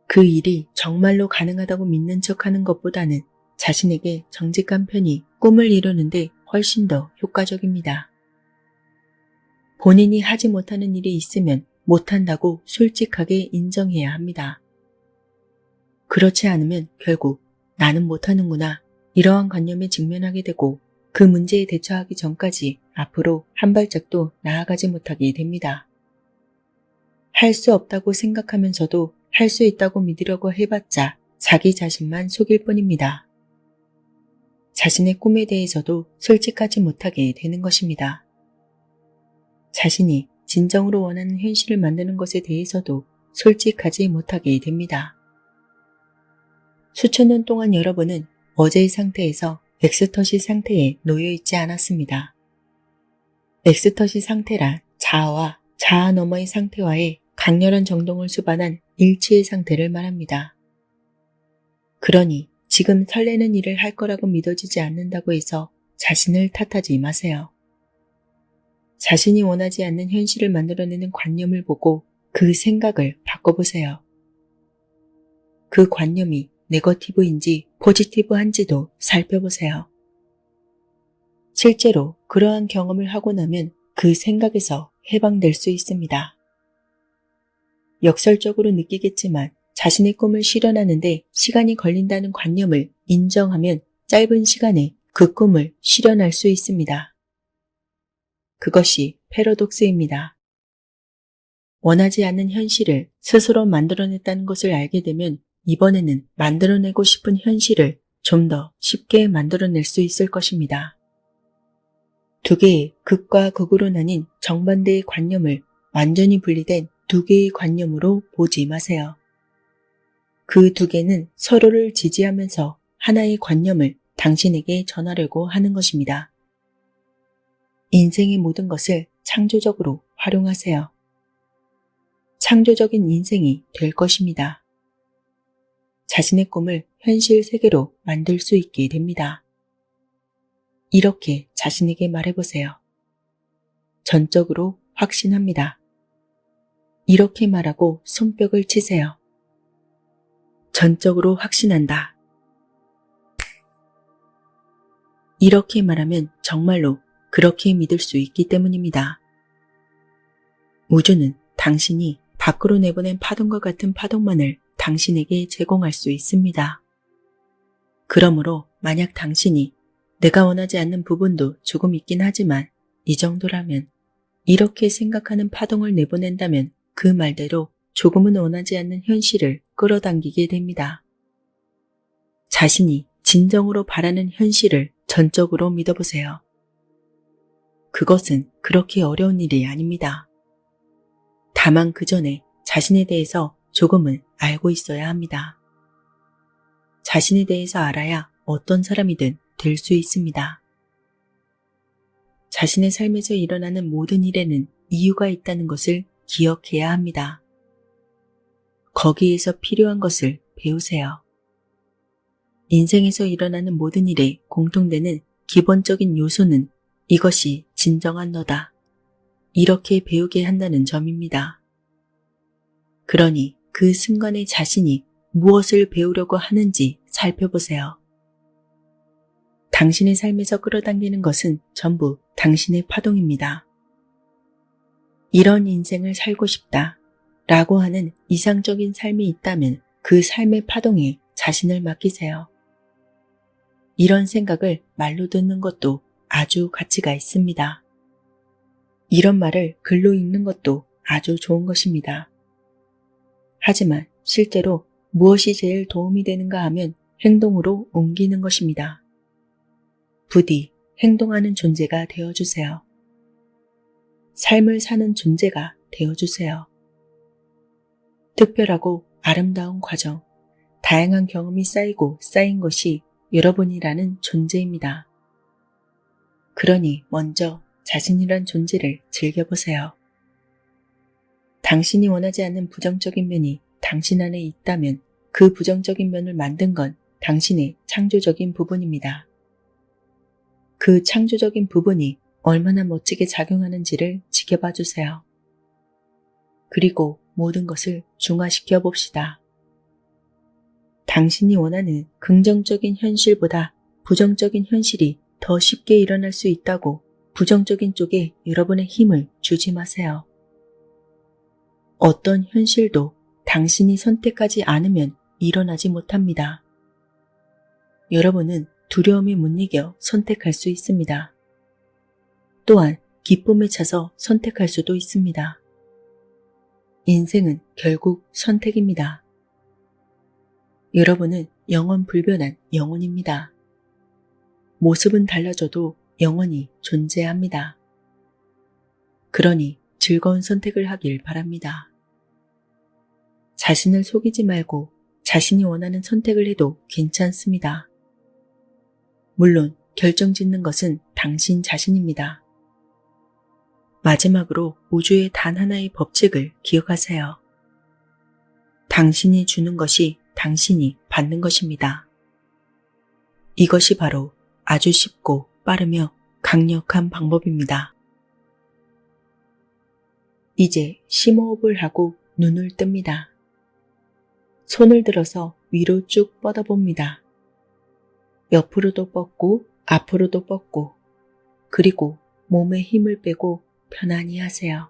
그 일이 정말로 가능하다고 믿는 척하는 것보다는 자신에게 정직한 편이 꿈을 이루는데 훨씬 더 효과적입니다. 본인이 하지 못하는 일이 있으면 못한다고 솔직하게 인정해야 합니다. 그렇지 않으면 결국 나는 못하는구나 이러한 관념에 직면하게 되고 그 문제에 대처하기 전까지 앞으로 한 발짝도 나아가지 못하게 됩니다. 할 수 없다고 생각하면서도 할 수 있다고 믿으려고 해봤자 자기 자신만 속일 뿐입니다. 자신의 꿈에 대해서도 솔직하지 못하게 되는 것입니다. 자신이 진정으로 원하는 현실을 만드는 것에 대해서도 솔직하지 못하게 됩니다. 수천 년 동안 여러분은 어제의 상태에서 엑스터시 상태에 놓여 있지 않았습니다. 엑스터시 상태란 자아와 자아 너머의 상태와의 강렬한 정동을 수반한 일치의 상태를 말합니다. 그러니 지금 설레는 일을 할 거라고 믿어지지 않는다고 해서 자신을 탓하지 마세요. 자신이 원하지 않는 현실을 만들어내는 관념을 보고 그 생각을 바꿔보세요. 그 관념이 네거티브인지 포지티브한지도 살펴보세요. 실제로 그러한 경험을 하고 나면 그 생각에서 해방될 수 있습니다. 역설적으로 느끼겠지만 자신의 꿈을 실현하는데 시간이 걸린다는 관념을 인정하면 짧은 시간에 그 꿈을 실현할 수 있습니다. 그것이 패러독스입니다. 원하지 않는 현실을 스스로 만들어냈다는 것을 알게 되면 이번에는 만들어내고 싶은 현실을 좀 더 쉽게 만들어낼 수 있을 것입니다. 두 개의 극과 극으로 나뉜 정반대의 관념을 완전히 분리된 두 개의 관념으로 보지 마세요. 그 두 개는 서로를 지지하면서 하나의 관념을 당신에게 전하려고 하는 것입니다. 인생의 모든 것을 창조적으로 활용하세요. 창조적인 인생이 될 것입니다. 자신의 꿈을 현실 세계로 만들 수 있게 됩니다. 이렇게 자신에게 말해보세요. 전적으로 확신합니다. 이렇게 말하고 손뼉을 치세요. 전적으로 확신한다. 이렇게 말하면 정말로 그렇게 믿을 수 있기 때문입니다. 우주는 당신이 밖으로 내보낸 파동과 같은 파동만을 당신에게 제공할 수 있습니다. 그러므로 만약 당신이 내가 원하지 않는 부분도 조금 있긴 하지만 이 정도라면 이렇게 생각하는 파동을 내보낸다면 그 말대로 조금은 원하지 않는 현실을 끌어당기게 됩니다. 자신이 진정으로 바라는 현실을 전적으로 믿어보세요. 그것은 그렇게 어려운 일이 아닙니다. 다만 그 전에 자신에 대해서 조금은 알고 있어야 합니다. 자신에 대해서 알아야 어떤 사람이든 될 수 있습니다. 자신의 삶에서 일어나는 모든 일에는 이유가 있다는 것을 기억해야 합니다. 거기에서 필요한 것을 배우세요. 인생에서 일어나는 모든 일에 공통되는 기본적인 요소는 이것이 진정한 너다. 이렇게 배우게 한다는 점입니다. 그러니 그 순간에 자신이 무엇을 배우려고 하는지 살펴보세요. 당신의 삶에서 끌어당기는 것은 전부 당신의 파동입니다. 이런 인생을 살고 싶다 라고 하는 이상적인 삶이 있다면 그 삶의 파동에 자신을 맡기세요. 이런 생각을 말로 듣는 것도 아주 가치가 있습니다. 이런 말을 글로 읽는 것도 아주 좋은 것입니다. 하지만 실제로 무엇이 제일 도움이 되는가 하면 행동으로 옮기는 것입니다. 부디 행동하는 존재가 되어주세요. 삶을 사는 존재가 되어주세요. 특별하고 아름다운 과정, 다양한 경험이 쌓이고 쌓인 것이 여러분이라는 존재입니다. 그러니 먼저 자신이란 존재를 즐겨보세요. 당신이 원하지 않는 부정적인 면이 당신 안에 있다면 그 부정적인 면을 만든 건 당신의 창조적인 부분입니다. 그 창조적인 부분이 얼마나 멋지게 작용하는지를 지켜봐 주세요. 그리고 모든 것을 중화시켜 봅시다. 당신이 원하는 긍정적인 현실보다 부정적인 현실이 더 쉽게 일어날 수 있다고 부정적인 쪽에 여러분의 힘을 주지 마세요. 어떤 현실도 당신이 선택하지 않으면 일어나지 못합니다. 여러분은 두려움에 못 이겨 선택할 수 있습니다. 또한 기쁨에 차서 선택할 수도 있습니다. 인생은 결국 선택입니다. 여러분은 영원 불변한 영혼입니다. 모습은 달라져도 영원히 존재합니다. 그러니 즐거운 선택을 하길 바랍니다. 자신을 속이지 말고 자신이 원하는 선택을 해도 괜찮습니다. 물론 결정짓는 것은 당신 자신입니다. 마지막으로 우주의 단 하나의 법칙을 기억하세요. 당신이 주는 것이 당신이 받는 것입니다. 이것이 바로 아주 쉽고 빠르며 강력한 방법입니다. 이제 심호흡을 하고 눈을 뜹니다. 손을 들어서 위로 쭉 뻗어봅니다. 옆으로도 뻗고 앞으로도 뻗고 그리고 몸에 힘을 빼고 편안히 하세요.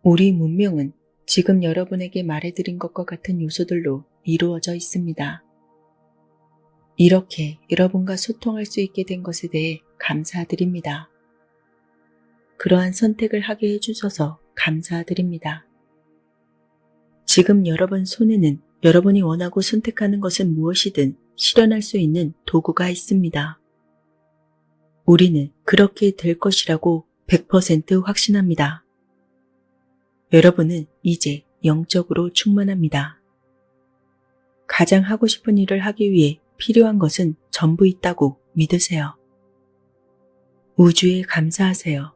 우리 문명은 지금 여러분에게 말해드린 것과 같은 요소들로 이루어져 있습니다. 이렇게 여러분과 소통할 수 있게 된 것에 대해 감사드립니다. 그러한 선택을 하게 해주셔서 감사드립니다. 지금 여러분 손에는 여러분이 원하고 선택하는 것은 무엇이든 실현할 수 있는 도구가 있습니다. 우리는 그렇게 될 것이라고 100% 확신합니다. 여러분은 이제 영적으로 충만합니다. 가장 하고 싶은 일을 하기 위해 필요한 것은 전부 있다고 믿으세요. 우주에 감사하세요.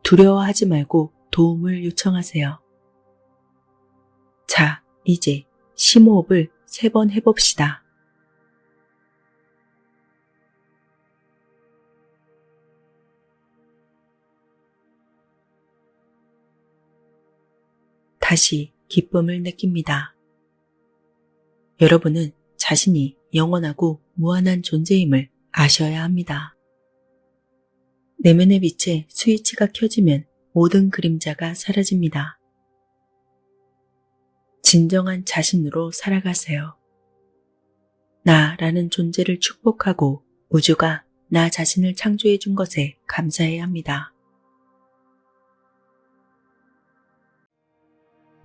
두려워하지 말고 도움을 요청하세요. 자, 이제 심호흡을 3번 해봅시다. 다시 기쁨을 느낍니다. 여러분은 자신이 영원하고 무한한 존재임을 아셔야 합니다. 내면의 빛에 스위치가 켜지면 모든 그림자가 사라집니다. 진정한 자신으로 살아가세요. 나라는 존재를 축복하고 우주가 나 자신을 창조해 준 것에 감사해야 합니다.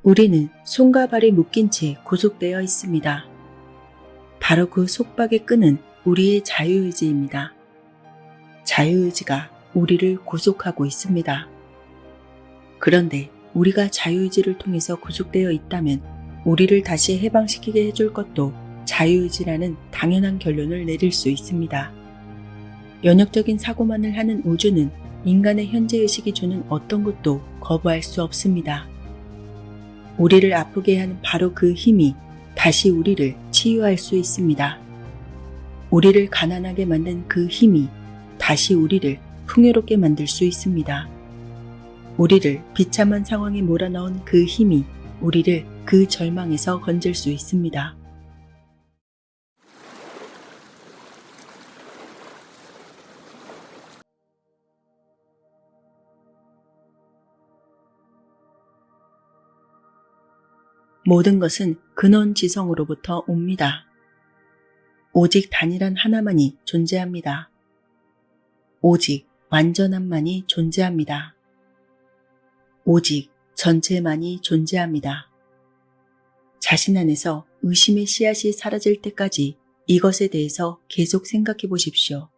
우리는 손과 발이 묶인 채 구속되어 있습니다. 바로 그 속박의 끈은 우리의 자유의지입니다. 자유의지가 우리를 구속하고 있습니다. 그런데 우리가 자유의지를 통해서 구속되어 있다면 우리를 다시 해방시키게 해줄 것도 자유의지라는 당연한 결론을 내릴 수 있습니다. 연역적인 사고만을 하는 우주는 인간의 현재의식이 주는 어떤 것도 거부할 수 없습니다. 우리를 아프게 하는 바로 그 힘이 다시 우리를 치유할 수 있습니다. 우리를 가난하게 만든 그 힘이 다시 우리를 풍요롭게 만들 수 있습니다. 우리를 비참한 상황에 몰아넣은 그 힘이 우리를 그 절망에서 건질 수 있습니다. 모든 것은 근원지성으로부터 옵니다. 오직 단일한 하나만이 존재합니다. 오직 완전함만이 존재합니다. 오직 전체만이 존재합니다. 자신 안에서 의심의 씨앗이 사라질 때까지 이것에 대해서 계속 생각해 보십시오.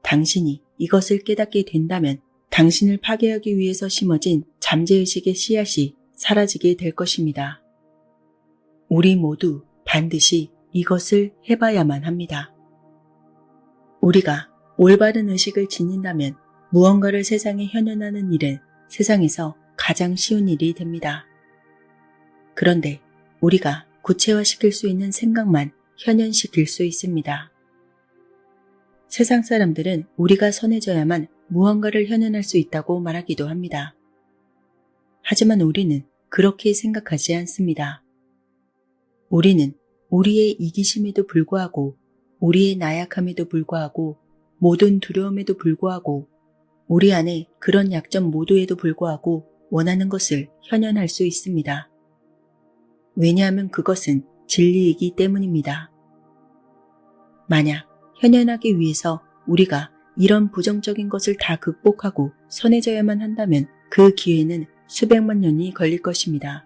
당신이 이것을 깨닫게 된다면 당신을 파괴하기 위해서 심어진 잠재의식의 씨앗이 사라지게 될 것입니다. 우리 모두 반드시 이것을 해봐야만 합니다. 우리가 올바른 의식을 지닌다면 무언가를 세상에 현현하는 일은 세상에서 가장 쉬운 일이 됩니다. 그런데 우리가 구체화시킬 수 있는 생각만 현현시킬 수 있습니다. 세상 사람들은 우리가 선해져야만 무언가를 현현할 수 있다고 말하기도 합니다. 하지만 우리는 그렇게 생각하지 않습니다. 우리는 우리의 이기심에도 불구하고, 우리의 나약함에도 불구하고, 모든 두려움에도 불구하고, 우리 안에 그런 약점 모두에도 불구하고 원하는 것을 현현할 수 있습니다. 왜냐하면 그것은 진리이기 때문입니다. 만약 현현하기 위해서 우리가 이런 부정적인 것을 다 극복하고 선해져야만 한다면 그 기회는 수백만 년이 걸릴 것입니다.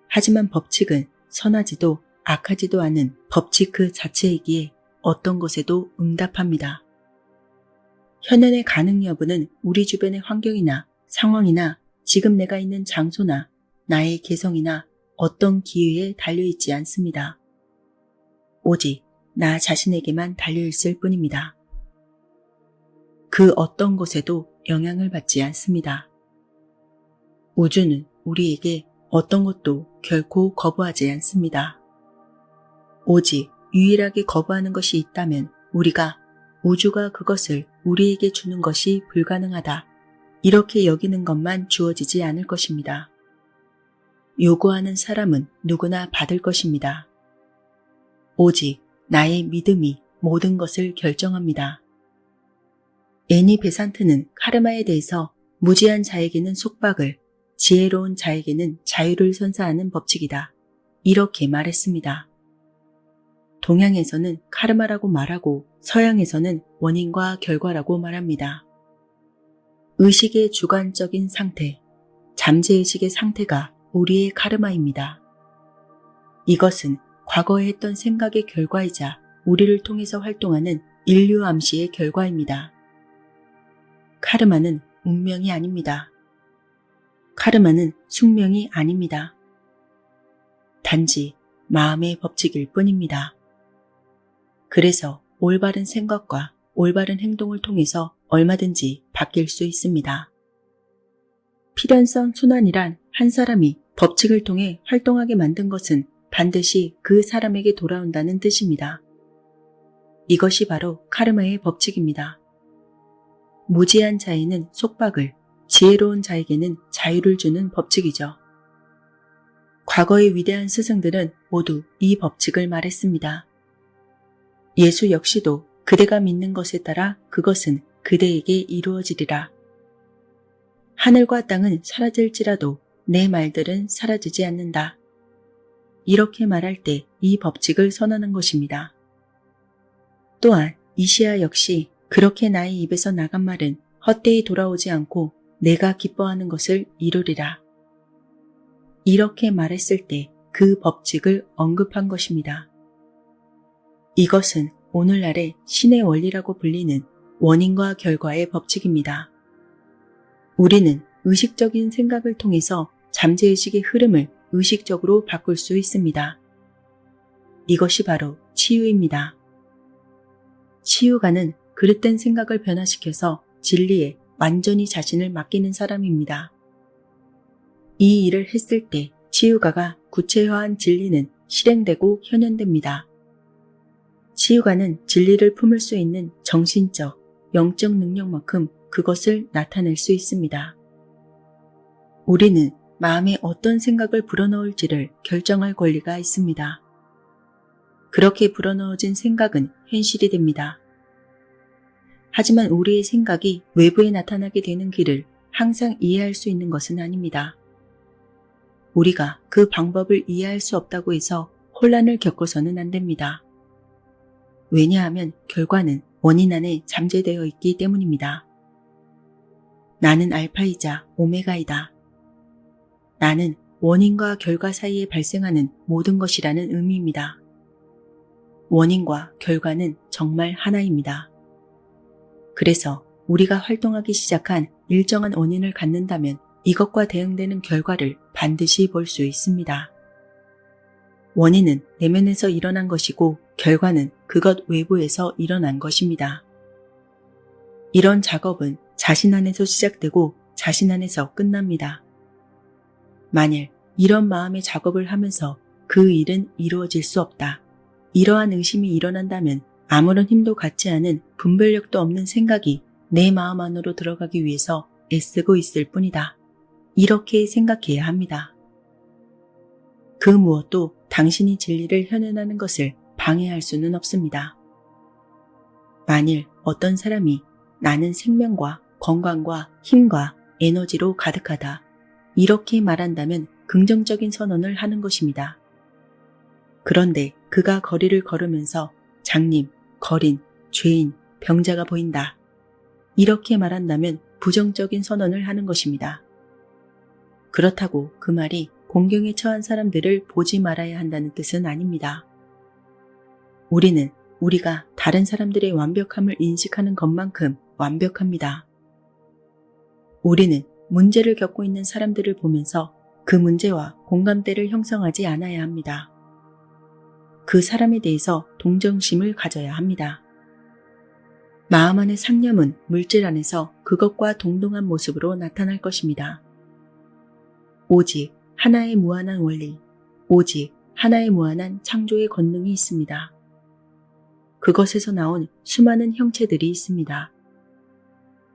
하지만 법칙은 선하지도 악하지도 않은 법칙 그 자체이기에 어떤 것에도 응답합니다. 현현의 가능 여부는 우리 주변의 환경이나 상황이나 지금 내가 있는 장소나 나의 개성이나 어떤 기회에 달려있지 않습니다. 오직 나 자신에게만 달려있을 뿐입니다. 그 어떤 것에도 영향을 받지 않습니다. 우주는 우리에게 어떤 것도 결코 거부하지 않습니다. 오직 유일하게 거부하는 것이 있다면 우리가 우주가 그것을 우리에게 주는 것이 불가능하다, 이렇게 여기는 것만 주어지지 않을 것입니다. 요구하는 사람은 누구나 받을 것입니다. 오직 나의 믿음이 모든 것을 결정합니다. 애니 베산트는 카르마에 대해서 무지한 자에게는 속박을, 지혜로운 자에게는 자유를 선사하는 법칙이다, 이렇게 말했습니다. 동양에서는 카르마라고 말하고 서양에서는 원인과 결과라고 말합니다. 의식의 주관적인 상태, 잠재의식의 상태가 우리의 카르마입니다. 이것은 과거에 했던 생각의 결과이자 우리를 통해서 활동하는 인류 암시의 결과입니다. 카르마는 운명이 아닙니다. 카르마는 숙명이 아닙니다. 단지 마음의 법칙일 뿐입니다. 그래서 올바른 생각과 올바른 행동을 통해서 얼마든지 바뀔 수 있습니다. 필연성 순환이란 한 사람이 법칙을 통해 활동하게 만든 것은 반드시 그 사람에게 돌아온다는 뜻입니다. 이것이 바로 카르마의 법칙입니다. 무지한 자에는 속박을, 지혜로운 자에게는 자유를 주는 법칙이죠. 과거의 위대한 스승들은 모두 이 법칙을 말했습니다. 예수 역시도 그대가 믿는 것에 따라 그것은 그대에게 이루어지리라. 하늘과 땅은 사라질지라도 내 말들은 사라지지 않는다. 이렇게 말할 때 이 법칙을 선언한 것입니다. 또한 이시야 역시 그렇게 나의 입에서 나간 말은 헛되이 돌아오지 않고 내가 기뻐하는 것을 이루리라. 이렇게 말했을 때 그 법칙을 언급한 것입니다. 이것은 오늘날의 신의 원리라고 불리는 원인과 결과의 법칙입니다. 우리는 의식적인 생각을 통해서 잠재의식의 흐름을 의식적으로 바꿀 수 있습니다. 이것이 바로 치유입니다. 치유가는 그릇된 생각을 변화시켜서 진리에 완전히 자신을 맡기는 사람입니다. 이 일을 했을 때 치유가가 구체화한 진리는 실행되고 현현됩니다. 치유가는 진리를 품을 수 있는 정신적, 영적 능력만큼 그것을 나타낼 수 있습니다. 우리는 마음에 어떤 생각을 불어넣을지를 결정할 권리가 있습니다. 그렇게 불어넣어진 생각은 현실이 됩니다. 하지만 우리의 생각이 외부에 나타나게 되는 길을 항상 이해할 수 있는 것은 아닙니다. 우리가 그 방법을 이해할 수 없다고 해서 혼란을 겪어서는 안 됩니다. 왜냐하면 결과는 원인 안에 잠재되어 있기 때문입니다. 나는 알파이자 오메가이다. 나는 원인과 결과 사이에 발생하는 모든 것이라는 의미입니다. 원인과 결과는 정말 하나입니다. 그래서 우리가 활동하기 시작한 일정한 원인을 갖는다면 이것과 대응되는 결과를 반드시 볼 수 있습니다. 원인은 내면에서 일어난 것이고 결과는 그것 외부에서 일어난 것입니다. 이런 작업은 자신 안에서 시작되고 자신 안에서 끝납니다. 만일 이런 마음의 작업을 하면서 그 일은 이루어질 수 없다. 이러한 의심이 일어난다면 아무런 힘도 갖지 않은 분별력도 없는 생각이 내 마음 안으로 들어가기 위해서 애쓰고 있을 뿐이다. 이렇게 생각해야 합니다. 그 무엇도 당신이 진리를 현현하는 것을 방해할 수는 없습니다. 만일 어떤 사람이 나는 생명과 건강과 힘과 에너지로 가득하다. 이렇게 말한다면 긍정적인 선언을 하는 것입니다. 그런데 그가 거리를 걸으면서 장님, 거린, 죄인, 병자가 보인다. 이렇게 말한다면 부정적인 선언을 하는 것입니다. 그렇다고 그 말이 공경에 처한 사람들을 보지 말아야 한다는 뜻은 아닙니다. 우리는 우리가 다른 사람들의 완벽함을 인식하는 것만큼 완벽합니다. 우리는 문제를 겪고 있는 사람들을 보면서 그 문제와 공감대를 형성하지 않아야 합니다. 그 사람에 대해서 동정심을 가져야 합니다. 마음 안의 상념은 물질 안에서 그것과 동등한 모습으로 나타날 것입니다. 오직 하나의 무한한 원리, 오직 하나의 무한한 창조의 권능이 있습니다. 그것에서 나온 수많은 형체들이 있습니다.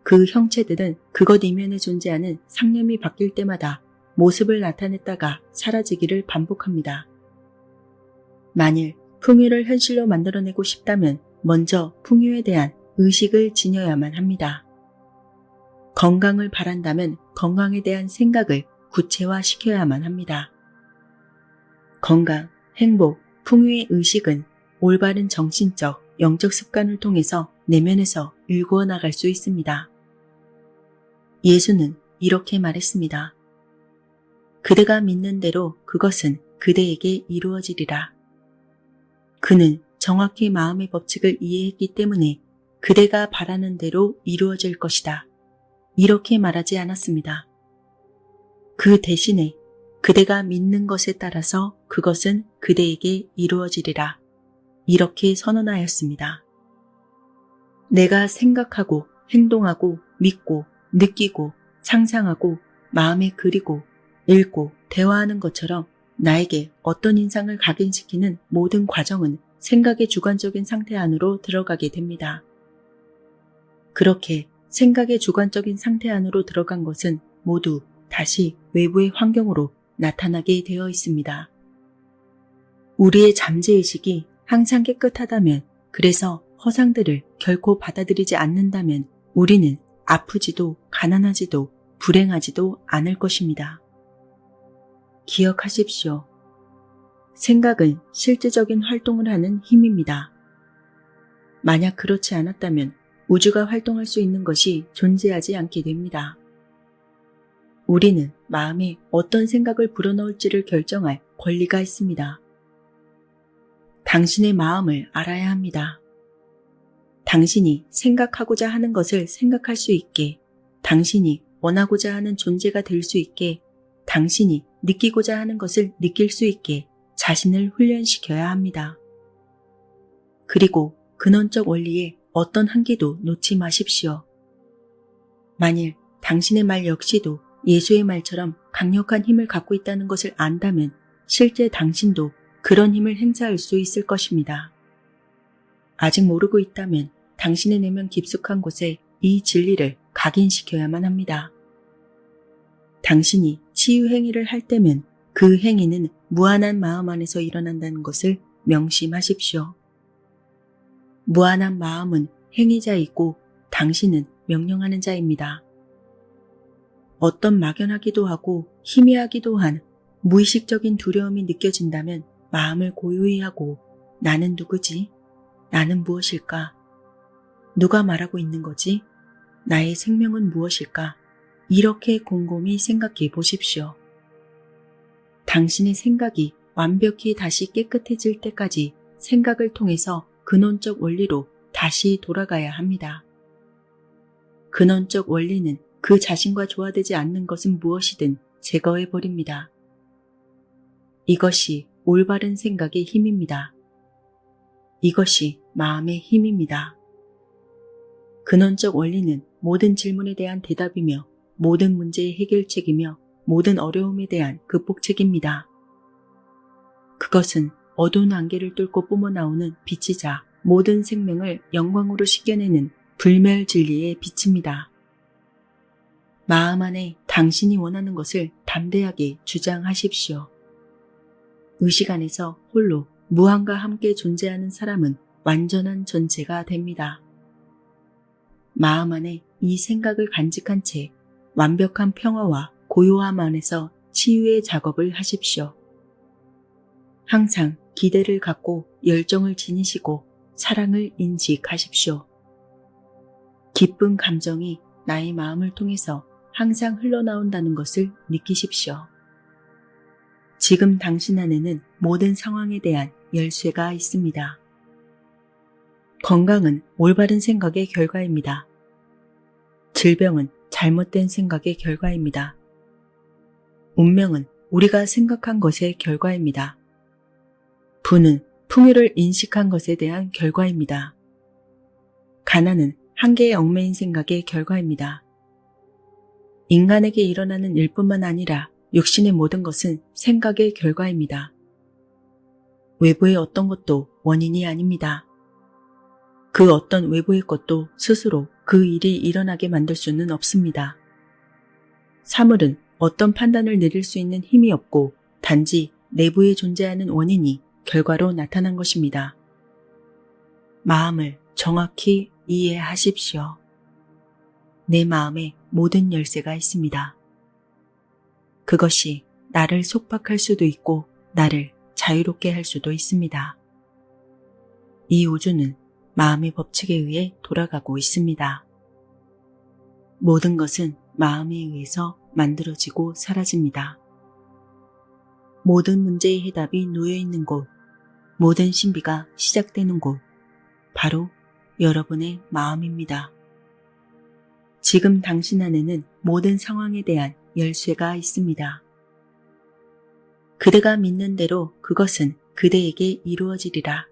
그 형체들은 그것 이면에 존재하는 상념이 바뀔 때마다 모습을 나타냈다가 사라지기를 반복합니다. 만일 풍요를 현실로 만들어내고 싶다면 먼저 풍요에 대한 의식을 지녀야만 합니다. 건강을 바란다면 건강에 대한 생각을 구체화시켜야만 합니다. 건강, 행복, 풍요의 의식은 올바른 정신적, 영적 습관을 통해서 내면에서 일구어 나갈 수 있습니다. 예수는 이렇게 말했습니다. 그대가 믿는 대로 그것은 그대에게 이루어지리라. 그는 정확히 마음의 법칙을 이해했기 때문에 그대가 바라는 대로 이루어질 것이다. 이렇게 말하지 않았습니다. 그 대신에 그대가 믿는 것에 따라서 그것은 그대에게 이루어지리라. 이렇게 선언하였습니다. 내가 생각하고 행동하고 믿고 느끼고 상상하고 마음에 그리고 읽고 대화하는 것처럼 나에게 어떤 인상을 각인시키는 모든 과정은 생각의 주관적인 상태 안으로 들어가게 됩니다. 그렇게 생각의 주관적인 상태 안으로 들어간 것은 모두 다시 외부의 환경으로 나타나게 되어 있습니다. 우리의 잠재의식이 항상 깨끗하다면, 그래서 허상들을 결코 받아들이지 않는다면 우리는 아프지도 가난하지도 불행하지도 않을 것입니다. 기억하십시오. 생각은 실질적인 활동을 하는 힘입니다. 만약 그렇지 않았다면 우주가 활동할 수 있는 것이 존재하지 않게 됩니다. 우리는 마음에 어떤 생각을 불어넣을지를 결정할 권리가 있습니다. 당신의 마음을 알아야 합니다. 당신이 생각하고자 하는 것을 생각할 수 있게, 당신이 원하고자 하는 존재가 될 수 있게, 당신이 느끼고자 하는 것을 느낄 수 있게 자신을 훈련시켜야 합니다. 그리고 근원적 원리에 어떤 한계도 놓지 마십시오. 만일 당신의 말 역시도 예수의 말처럼 강력한 힘을 갖고 있다는 것을 안다면 실제 당신도 그런 힘을 행사할 수 있을 것입니다. 아직 모르고 있다면 당신의 내면 깊숙한 곳에 이 진리를 각인시켜야만 합니다. 당신이 치유 행위를 할 때면 그 행위는 무한한 마음 안에서 일어난다는 것을 명심하십시오. 무한한 마음은 행위자이고 당신은 명령하는 자입니다. 어떤 막연하기도 하고 희미하기도 한 무의식적인 두려움이 느껴진다면 마음을 고요히 하고 나는 누구지? 나는 무엇일까? 누가 말하고 있는 거지? 나의 생명은 무엇일까? 이렇게 곰곰이 생각해 보십시오. 당신의 생각이 완벽히 다시 깨끗해질 때까지 생각을 통해서 근원적 원리로 다시 돌아가야 합니다. 근원적 원리는 그 자신과 조화되지 않는 것은 무엇이든 제거해 버립니다. 이것이 올바른 생각의 힘입니다. 이것이 마음의 힘입니다. 근원적 원리는 모든 질문에 대한 대답이며 모든 문제의 해결책이며 모든 어려움에 대한 극복책입니다. 그것은 어두운 안개를 뚫고 뿜어나오는 빛이자 모든 생명을 영광으로 씻겨내는 불멸 진리의 빛입니다. 마음 안에 당신이 원하는 것을 담대하게 주장하십시오. 의식 안에서 홀로 무한과 함께 존재하는 사람은 완전한 전체가 됩니다. 마음 안에 이 생각을 간직한 채 완벽한 평화와 고요함 안에서 치유의 작업을 하십시오. 항상 기대를 갖고 열정을 지니시고 사랑을 인식하십시오. 기쁜 감정이 나의 마음을 통해서 항상 흘러나온다는 것을 느끼십시오. 지금 당신 안에는 모든 상황에 대한 열쇠가 있습니다. 건강은 올바른 생각의 결과입니다. 질병은 잘못된 생각의 결과입니다. 운명은 우리가 생각한 것의 결과입니다. 부는 풍요를 인식한 것에 대한 결과입니다. 가난은 한계에 얽매인 생각의 결과입니다. 인간에게 일어나는 일뿐만 아니라 육신의 모든 것은 생각의 결과입니다. 외부의 어떤 것도 원인이 아닙니다. 그 어떤 외부의 것도 스스로 그 일이 일어나게 만들 수는 없습니다. 사물은 어떤 판단을 내릴 수 있는 힘이 없고 단지 내부에 존재하는 원인이 결과로 나타난 것입니다. 마음을 정확히 이해하십시오. 내 마음에 모든 열쇠가 있습니다. 그것이 나를 속박할 수도 있고 나를 자유롭게 할 수도 있습니다. 이 우주는 마음의 법칙에 의해 돌아가고 있습니다. 모든 것은 마음에 의해서 만들어지고 사라집니다. 모든 문제의 해답이 놓여있는 곳, 모든 신비가 시작되는 곳, 바로 여러분의 마음입니다. 지금 당신 안에는 모든 상황에 대한 열쇠가 있습니다. 그대가 믿는 대로 그것은 그대에게 이루어지리라.